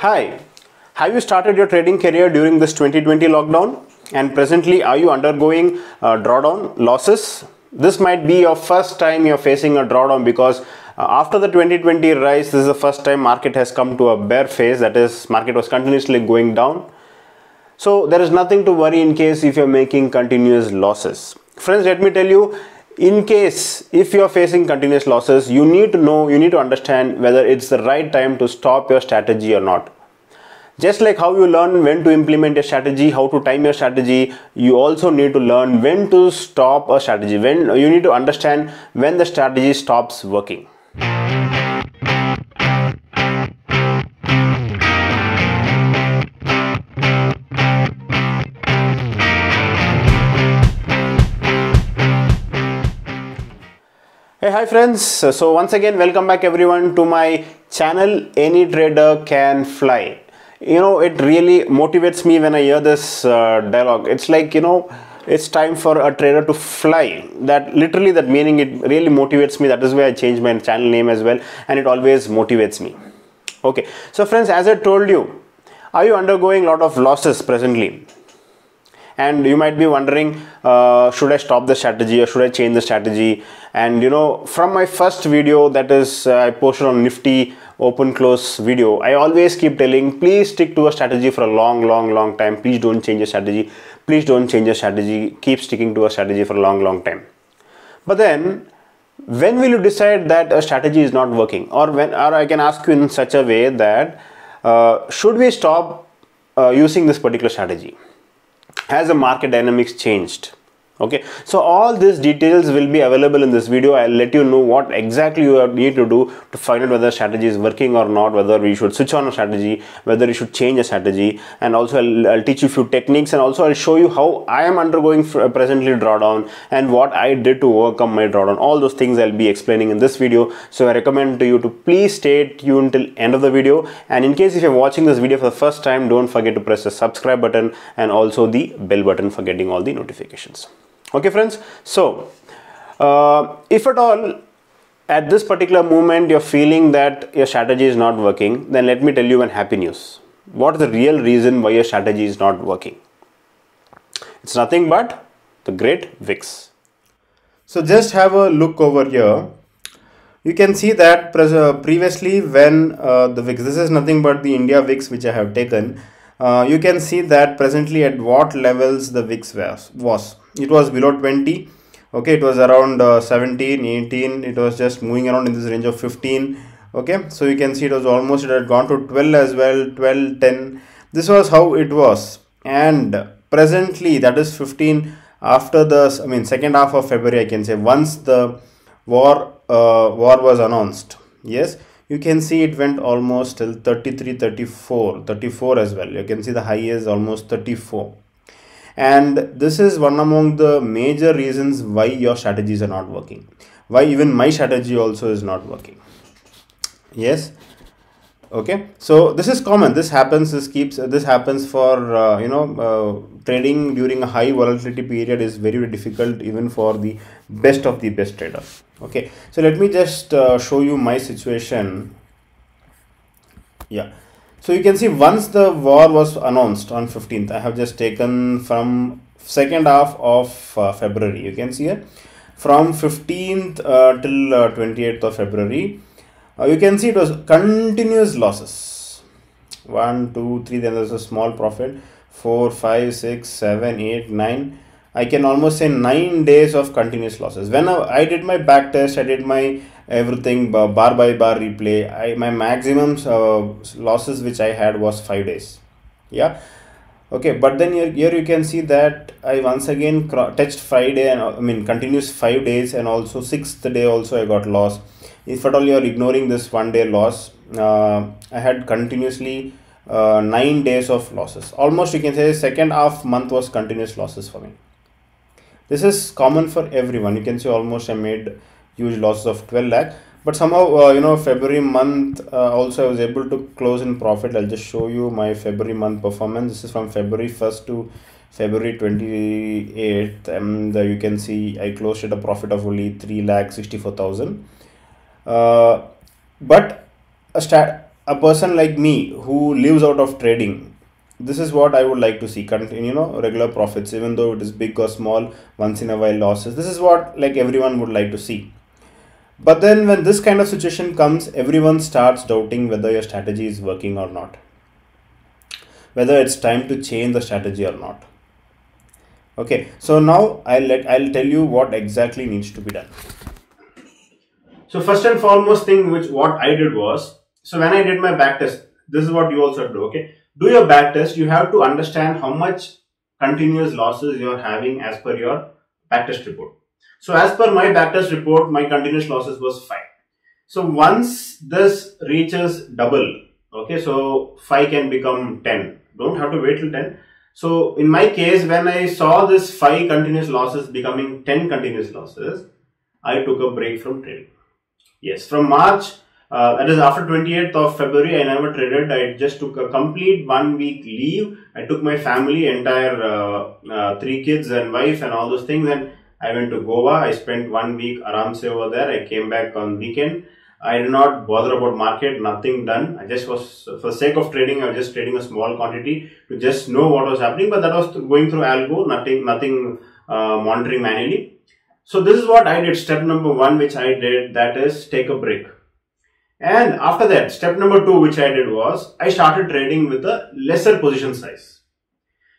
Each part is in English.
Hi, have you started your trading career during this 2020 lockdown? And presently, are you undergoing drawdown losses? This might be your first time you're facing a drawdown because after the 2020 rise, this is the first time market has come to a bear phase. That is, market was continuously going down. So there is nothing to worry in case if you're making continuous losses. Friends, let me tell you, in case if you're facing continuous losses, you need to know, you need to understand whether it's the right time to stop your strategy or not. Just like how you learn when to implement a strategy, how to time your strategy, you also need to learn when to stop a strategy. When you need to understand when the strategy stops working. Hey, hi friends. So once again, welcome back everyone to my channel, Any Trader Can Fly. You know, it really motivates me when I hear this dialogue. It's like, you know, it's time for a trader to fly. That literally, that meaning, it really motivates me. That is why I changed my channel name as well, and it always motivates me. Okay, so friends, as I told you, are you undergoing a lot of losses presently? And you might be wondering, should I stop the strategy or should I change the strategy? And you know, from my first video, that is I posted on Nifty open close video, I always keep telling, please stick to a strategy for a long time. Please don't change your strategy. Please don't change your strategy. Keep sticking to a strategy for a long time. But then, when will you decide that a strategy is not working? Or I can ask you in such a way that, should we stop using this particular strategy? Has the market dynamics changed? Okay, so all these details will be available in this video. I'll let you know what exactly you need to do to find out whether strategy is working or not, whether we should switch on a strategy, whether you should change a strategy, and also I'll teach you a few techniques, and also I'll show you how I am undergoing presently drawdown and what I did to overcome my drawdown. All those things I'll be explaining in this video. So I recommend to you to please stay tuned till end of the video. And in case if you're watching this video for the first time, don't forget to press the subscribe button and also the bell button for getting all the notifications. Okay friends, so if at all at this particular moment you're feeling that your strategy is not working, then let me tell you one happy news. What is the real reason why your strategy is not working? It's nothing but the great VIX. So just have a look over here. You can see that previously when the VIX, this is nothing but the India VIX which I have taken. You can see that presently at what levels the VIX was. It was below 20. Okay, it was around 17, 18. It was just moving around in this range of 15. Okay, so you can see it was almost, it had gone to 12 as well, 12, 10. This was how it was. And presently, that is 15 after the, second half of February, I can say, once the war was announced. Yes, you can see it went almost till 33, 34 as well. You can see the high is almost 34. And this is one among the major reasons why your strategies are not working. Why even my strategy also is not working. Yes. Okay. So this is common. This happens. This happens for trading during a high volatility period is very, very difficult even for the best of the best traders. Okay. So let me just show you my situation. Yeah. So you can see once the war was announced on 15th, I have just taken from second half of February. You can see here from 15th till 28th of February. You can see it was continuous losses. 1, 2, 3. Then there's a small profit. 4, 5, 6, 7, 8, 9. I can almost say 9 days of continuous losses. When I did my back test, I did my everything bar by bar replay. My maximum losses which I had was 5 days. Yeah. Okay. But then here you can see that I once again touched Friday and continuous 5 days, and also 6th day also I got lost. If at all you are ignoring this 1 day loss, I had continuously 9 days of losses. Almost you can say second half month was continuous losses for me. This is common for everyone. You can see almost I made huge losses of 12 lakh. But somehow, February month also I was able to close in profit. I'll just show you my February month performance. This is from February 1st to February 28th. And you can see I closed at a profit of only 3,64,000. But a person like me who lives out of trading, this is what I would like to see. Regular profits, even though it is big or small, once in a while losses. This is what like everyone would like to see. But then when this kind of situation comes, everyone starts doubting whether your strategy is working or not, whether it's time to change the strategy or not. Okay, so now I'll tell you what exactly needs to be done. So first and foremost thing what I did was, so when I did my back test, this is what you also do. Okay, do your back test. You have to understand how much continuous losses you are having as per your back test report. So as per my back test report, my continuous losses was 5. So once this reaches double, okay, so 5 can become 10. Don't have to wait till 10. So in my case, when I saw this 5 continuous losses becoming 10 continuous losses, I took a break from trading. Yes, from March, that is after 28th of February, I never traded. I just took a complete 1 week leave. I took my family, entire 3 kids and wife and all those things, and I went to Goa. I spent 1 week aramse over there. I came back on weekend. I did not bother about market, nothing done. I just was, for sake of trading, I was just trading a small quantity to just know what was happening, but that was going through algo, nothing monitoring manually. So this is what I did. Step number 1, which I did, that is take a break. And after that, step number 2, which I did was, I started trading with a lesser position size.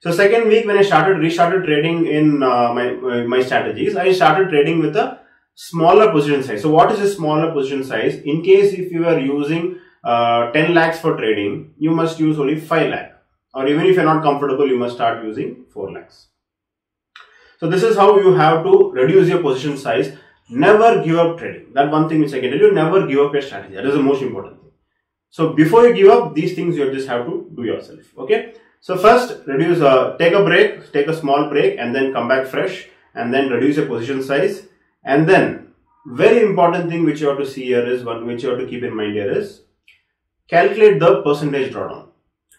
So second week when I restarted trading in my strategies, I started trading with a smaller position size. So what is a smaller position size? In case if you are using 10 lakhs for trading, you must use only 5 lakh. Or even if you are not comfortable, you must start using 4 lakhs. So this is how you have to reduce your position size. Never give up trading. That one thing which I can tell you, never give up your strategy. That is the most important thing. So before you give up, these things you just have to do yourself. Okay. So first, reduce, take a break, take a small break, and then come back fresh, and then reduce your position size. And then, very important thing which you have to see here is, one which you have to keep in mind here is, calculate the percentage drawdown.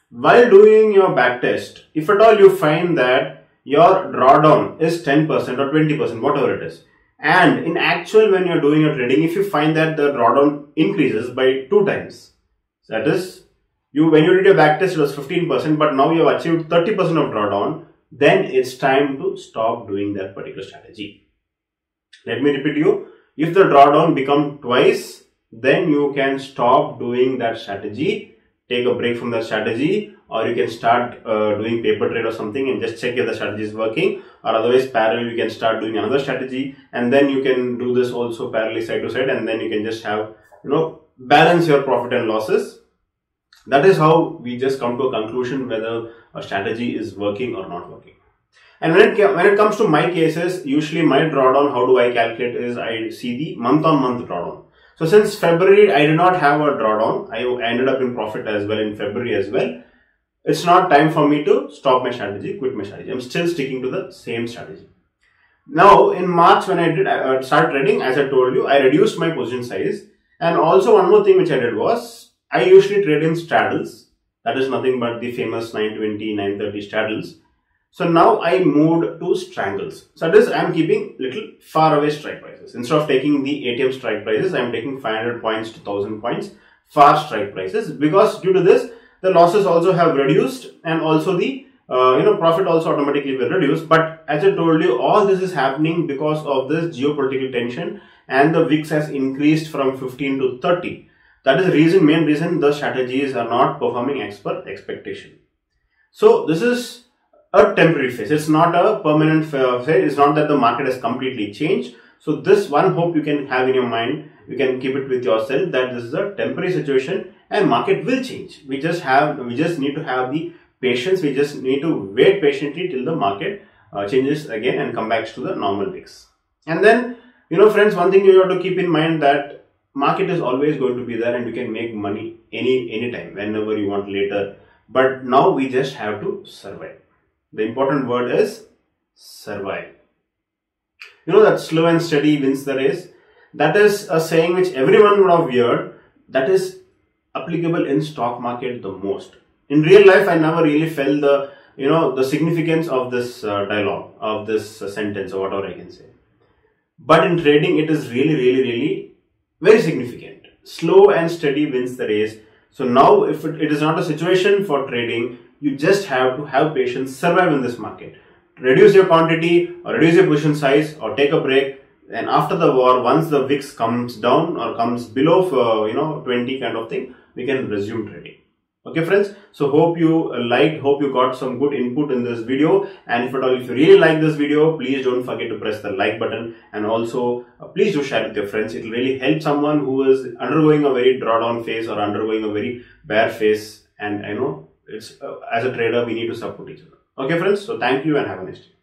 While doing your back test, if at all you find that your drawdown is 10% or 20%, whatever it is, and in actual when you are doing your trading, if you find that the drawdown increases by 2 times, that is, when you did your back test, it was 15%, but now you have achieved 30% of drawdown, then it's time to stop doing that particular strategy. Let me repeat you. If the drawdown become twice, then you can stop doing that strategy, take a break from that strategy, or you can start doing paper trade or something and just check if the strategy is working, or otherwise parallel you can start doing another strategy, and then you can do this also parallel side to side, and then you can just have, balance your profit and losses. That is how we just come to a conclusion whether a strategy is working or not working. And when it comes to my cases, usually my drawdown, how do I calculate is I see the month-on-month drawdown. So since February, I did not have a drawdown. I ended up in profit as well in February as well. It's not time for me to stop my strategy, quit my strategy. I'm still sticking to the same strategy. Now in March when I started trading, as I told you, I reduced my position size. And also one more thing which I did was, I usually trade in straddles. That is nothing but the famous 920, 930 straddles. So now I moved to strangles. So that is, I am keeping little far away strike prices. Instead of taking the ATM strike prices, I am taking 500 points to 1000 points far strike prices, because due to this, the losses also have reduced, and also the profit also automatically will reduce. But as I told you, all this is happening because of this geopolitical tension, and the VIX has increased from 15 to 30. That is the main reason the strategies are not performing as per expectation. So this is a temporary phase. It's not a permanent phase. It's not that the market has completely changed. So this one hope you can have in your mind, you can keep it with yourself, that this is a temporary situation and market will change. We just need to have the patience. We just need to wait patiently till the market changes again and come back to the normal VIX. And then, friends, one thing you have to keep in mind that market is always going to be there, and you can make money anytime, whenever you want later. But now we just have to survive. The important word is survive. That slow and steady wins the race. That is a saying which everyone would have heard. That is applicable in stock market the most. In real life, I never really felt the significance of this dialogue, of this sentence, or whatever I can say. But in trading, it is really very significant. Slow and steady wins the race. So now if it is not a situation for trading, you just have to have patience, survive in this market. Reduce your quantity or reduce your position size or take a break. And after the war, once the VIX comes down or comes below 20 kind of thing, we can resume trading. Okay friends, so hope you liked, hope you got some good input in this video, and if at all, if you really like this video, please don't forget to press the like button, and also please do share with your friends. It will really help someone who is undergoing a very drawdown phase or undergoing a very bear phase, and I know it's as a trader we need to support each other. Okay friends, so thank you and have a nice day.